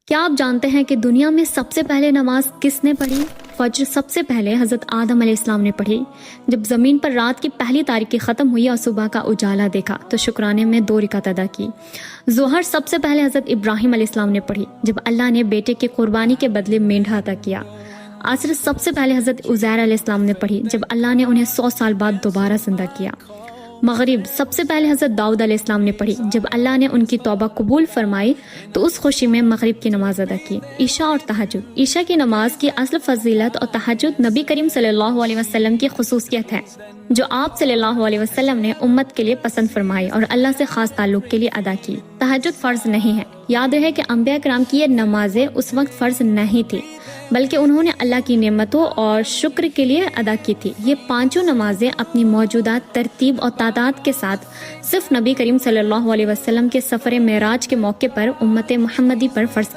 کیا آپ جانتے ہیں کہ دنیا میں سب سے پہلے نماز کس نے پڑھی؟ فجر سب سے پہلے حضرت آدم علیہ السلام نے پڑھی۔ جب زمین پر رات کی پہلی تاریکی ختم ہوئی اور صبح کا اجالا دیکھا تو شکرانے میں 2 رکعت ادا کی۔ ظہر سب سے پہلے حضرت ابراہیم علیہ السلام نے پڑھی جب اللہ نے بیٹے کی قربانی کے بدلے مینڈھا عطا کیا۔ عصر سب سے پہلے حضرت عزیر علیہ السلام نے پڑھی جب اللہ نے انہیں 100 سال بعد دوبارہ زندہ کیا۔ مغرب سب سے پہلے حضرت داؤد علیہ السلام نے پڑھی جب اللہ نے ان کی توبہ قبول فرمائی تو اس خوشی میں مغرب کی نماز ادا کی۔ عشاء اور تہجد، عشاء کی نماز کی اصل فضیلت اور تہجد نبی کریم صلی اللہ علیہ وسلم کی خصوصیت ہے جو آپ صلی اللہ علیہ وسلم نے امت کے لیے پسند فرمائی اور اللہ سے خاص تعلق کے لیے ادا کی۔ تہجد فرض نہیں ہے۔ یاد رہے کہ انبیاء کرام کی یہ نمازیں اس وقت فرض نہیں تھی بلکہ انہوں نے اللہ کی نعمتوں اور شکر کے لیے ادا کی تھی۔ یہ 5 نمازیں اپنی موجودہ ترتیب اور تعداد کے ساتھ صرف نبی کریم صلی اللہ علیہ وسلم کے سفر معراج کے موقع پر امت محمدی پر فرض